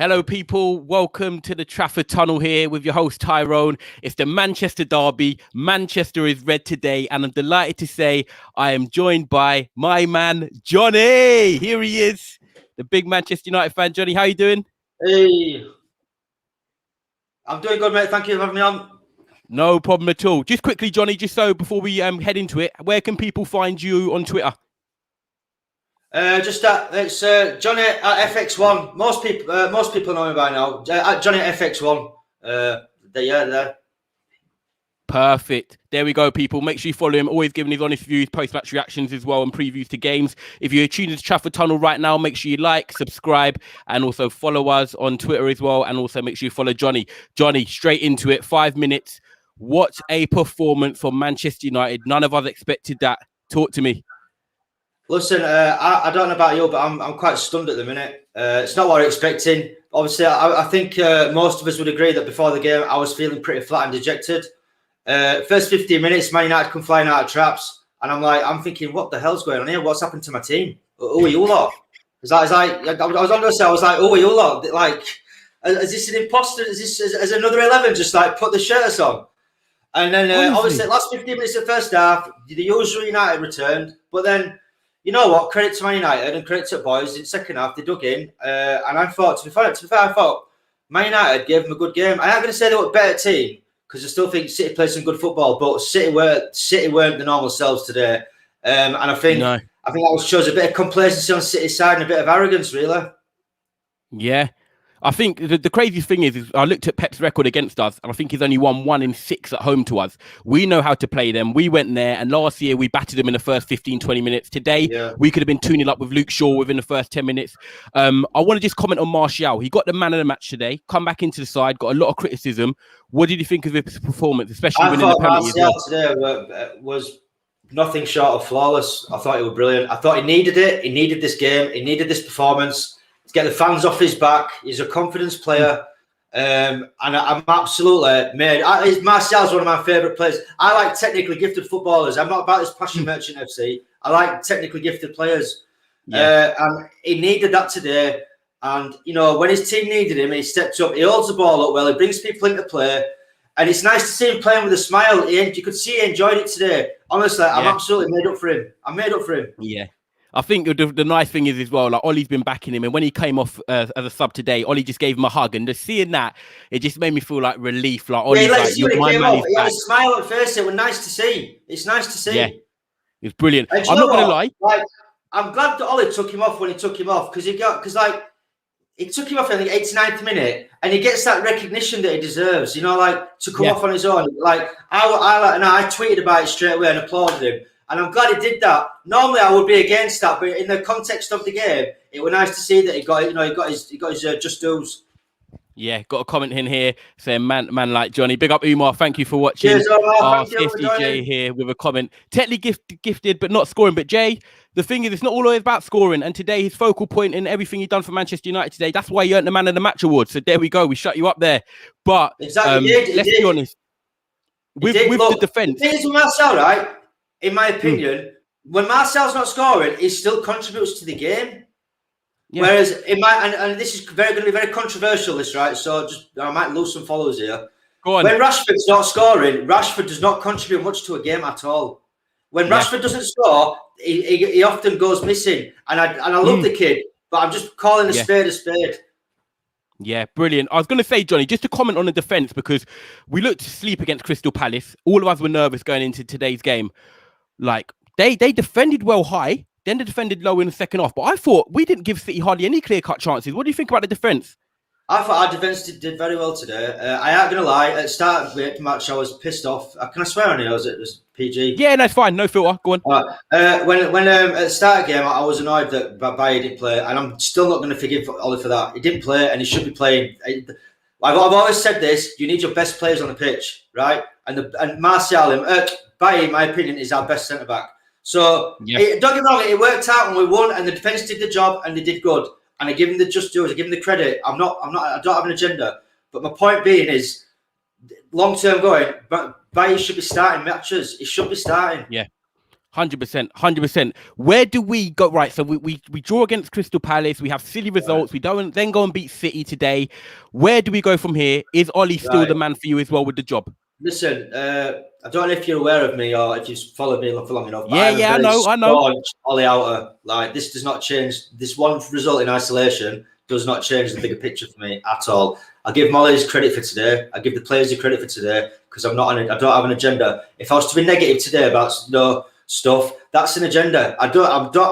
Hello, people. Welcome to the Trafford Tunnel here with your host, Tyrone. It's the Manchester derby. Manchester is red today, and I'm delighted to say I am joined by my man, Jonny. Here he is, the big Manchester United fan. Jonny, how you doing? Hey. I'm doing good, mate. Thank you for having me on. No problem at all. Just quickly, Jonny, just so before we head into it, where can people find you on Twitter? It's Jonny at FX1. Most people know me by now. At Jonny at FX1. There. Perfect. There we go, people. Make sure you follow him. Always giving his honest views, post-match reactions as well, and previews to games. If you're tuning to Trafford Tunnel right now, make sure you like, subscribe, and also follow us on Twitter as well. And also make sure you follow Jonny. Jonny, straight into it. 5 minutes. What a performance from Manchester United. None of us expected that. Talk to me. Listen, I don't know about you, but I'm quite stunned at the minute. It's not what I'm expecting. Obviously, I think most of us would agree that before the game, I was feeling pretty flat and dejected. First 15 minutes, Man United come flying out of traps, and I'm thinking, what the hell's going on here? What's happened to my team? Who are you lot? I was on the side. I was like, who are you lot? Like, is this an imposter? Is another 11 just like put the shirts on? And then obviously, last 15 minutes of the first half, the usual United returned, but then. You know what? Credit to Man United and credit to the boys. In the second half, they dug in, and I thought, to be fair, I thought Man United gave them a good game. I'm not going to say they were a better team because I still think City played some good football, but City weren't the normal selves today, and I think that shows a bit of complacency on City's side and a bit of arrogance, really. Yeah. I think the craziest thing is I looked at Pep's record against us, and I think he's only won 1 in 6 at home to us. We know how to play them. We went there, and last year we battered them in the first 15, 20 minutes. Today, we could have been 2-0 up with Luke Shaw within the first 10 minutes. I want to just comment on Martial. He got the man of the match today, come back into the side, got a lot of criticism. What did you think of his performance, especially winning the penalty as well? Today was nothing short of flawless. I thought he was brilliant. I thought he needed it. He needed this game. He needed this performance. Get the fans off his back. He's a confidence player, and I'm absolutely made. Martial's one of my favourite players. I like technically gifted footballers. I'm not about this passion merchant FC. I like technically gifted players, and he needed that today. And you know, when his team needed him, he stepped up. He holds the ball up well. He brings people into play, and it's nice to see him playing with a smile. You could see he enjoyed it today. Honestly, I'm absolutely made up for him. I'm made up for him. Yeah. I think the nice thing is as well, like Ollie's been backing him, and when he came off as a sub today, Ollie just gave him a hug, and just seeing that, it just made me feel like relief. Like Ollie's my man is back. He had a smile at first. It was nice to see. It's nice to see. Yeah, it's brilliant. I'm not gonna lie. Like, I'm glad that Ollie took him off when he took him off because he took him off in the 89th minute, and he gets that recognition that he deserves. You know, like to come off on his own. Like I tweeted about it straight away and applauded him. And I'm glad he did that. Normally, I would be against that, but in the context of the game, it was nice to see that he got his just dues. Yeah, got a comment in here saying, man like Jonny. Big up, Umar. Thank you for watching. Cheers, Omar. CFDJ here with a comment. Technically gifted, but not scoring. But Jay, the thing is, it's not always about scoring. And today, his focal point in everything he's done for Manchester United today, that's why he earned the Man of the Match award. So there we go. We shut you up there. But exactly, let's be honest. With the defence. The thing is with Marcel, right? In my opinion, when Marcel's not scoring, he still contributes to the game. Yeah. Whereas and this is going to be very controversial, this, right? So I might lose some followers here. Go on. When Rashford's not scoring, Rashford does not contribute much to a game at all. When Rashford doesn't score, he often goes missing. And I love the kid, but I'm just calling a spade a spade. Yeah, brilliant. I was going to say, Jonny, just to comment on the defence, because we looked to sleep against Crystal Palace. All of us were nervous going into today's game. Like, they defended well high, then they defended low in the second half. But I thought we didn't give City hardly any clear-cut chances. What do you think about the defence? I thought our defence did very well today. I ain't going to lie. At the start of the match, I was pissed off. Can I swear on it? Or was it PG? Yeah, no, it's fine. No filter. Go on. When at the start of the game, I was annoyed that Baye didn't play. And I'm still not going to forgive Ollie for that. He didn't play, and he should be playing. I've always said this. You need your best players on the pitch, right? And Martial, Baye, in my opinion, is our best centre-back. So, don't get me wrong, it worked out and we won, and the defence did the job, and they did good. And I give him the just dues, I give him the credit. I don't have an agenda. But my point being is, long term going, but Baye should be starting matches. He should be starting. Yeah. 100%. Where do we go? Right, so we draw against Crystal Palace. We have silly results. We don't then go and beat City today. Where do we go from here? Is Ollie still the man for you as well with the job? Listen, I don't know if you're aware of me or if you've followed me for long enough. But Yeah, I know. Staunch Ollie outer. Like, this does not change. This one result in isolation does not change the bigger picture for me at all. I give Molly his credit for today. I give the players the credit for today because I don't have an agenda. If I was to be negative today about stuff, that's an agenda. I'm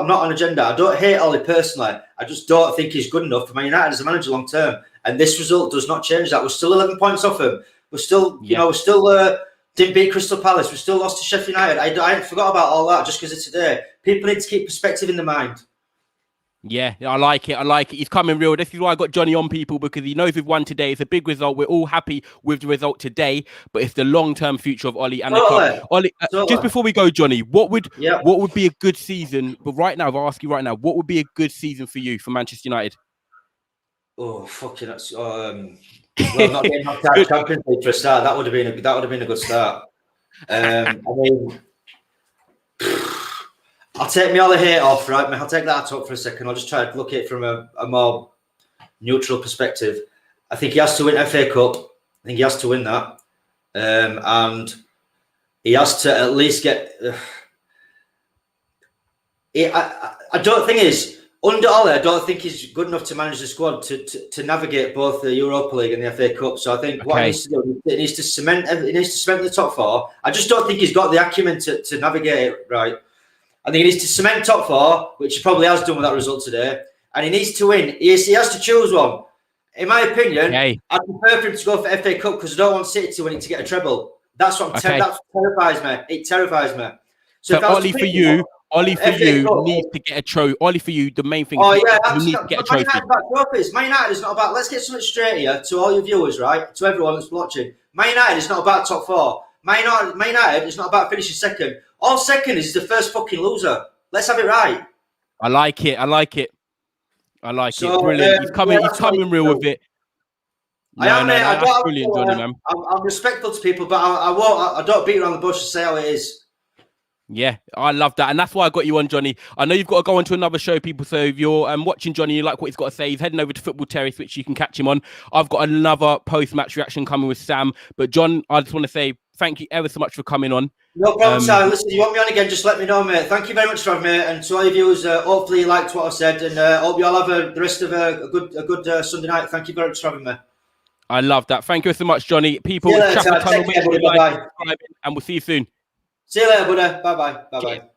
not an agenda. I don't hate Ollie personally. I just don't think he's good enough for Man United as a manager long term. And this result does not change that. We're still 11 points off him. We're still, didn't beat Crystal Palace. We still lost to Sheffield United. I forgot about all that just because of today. People need to keep perspective in their mind. Yeah, I like it. He's coming real. This is why I got Jonny on, people, because he knows we've won today. It's a big result. We're all happy with the result today, but it's the long-term future of Ollie and the club. Ollie, just before we go, Jonny, what would be a good season? But right now, if I ask you right now, what would be a good season for you for Manchester United? Oh, fucking that's well, not getting knocked out of Champions League for a start. That would have been a good start. I mean, I'll take me all the hate off, right? I'll take that up for a second. I'll just try to look at it from a more neutral perspective. I think he has to win FA Cup. I think he has to win that, and he has to at least get. I don't think is. Under Ollie, I don't think he's good enough to manage the squad to navigate both the Europa League and the FA Cup. So I think what he needs to do, he needs to cement the top four. I just don't think he's got the acumen to navigate it right. I think he needs to cement top four, which he probably has done with that result today. And he needs to win. He has to choose one. In my opinion, I'd prefer for him to go for FA Cup because I don't want City to win to get a treble. That's what that terrifies me. It terrifies me. So Ollie, for you. Ollie, for you, needs to get a trophy. Ollie, for you, the main thing is you need to get a trophy. Man United is not about, let's get something straight here to all your viewers, right? To everyone that's watching. Man United is not about top four. Man United is not about finishing second. All second is the first fucking loser. Let's have it right. I like it. Brilliant. He's coming real with it. That's brilliant, Jonny, man. I'm respectful to people, but I don't beat around the bush and say how it is. Yeah, I love that. And that's why I got you on, Jonny. I know you've got to go on to another show, people. So if you're watching Jonny, you like what he's got to say, he's heading over to Football Terrace, which you can catch him on. I've got another post-match reaction coming with Sam. But John, I just want to say thank you ever so much for coming on. No problem, Sam. Listen, you want me on again, just let me know, mate. Thank you very much for having me. And to all your viewers, hopefully you liked what I said. And hope you all have the rest of a good Sunday night. Thank you very much for having me. I love that. Thank you so much, Jonny. People, Trafford Tunnel, make sure you like, subscribe, and we'll see you soon. See you later, buddy. Bye-bye. Bye-bye.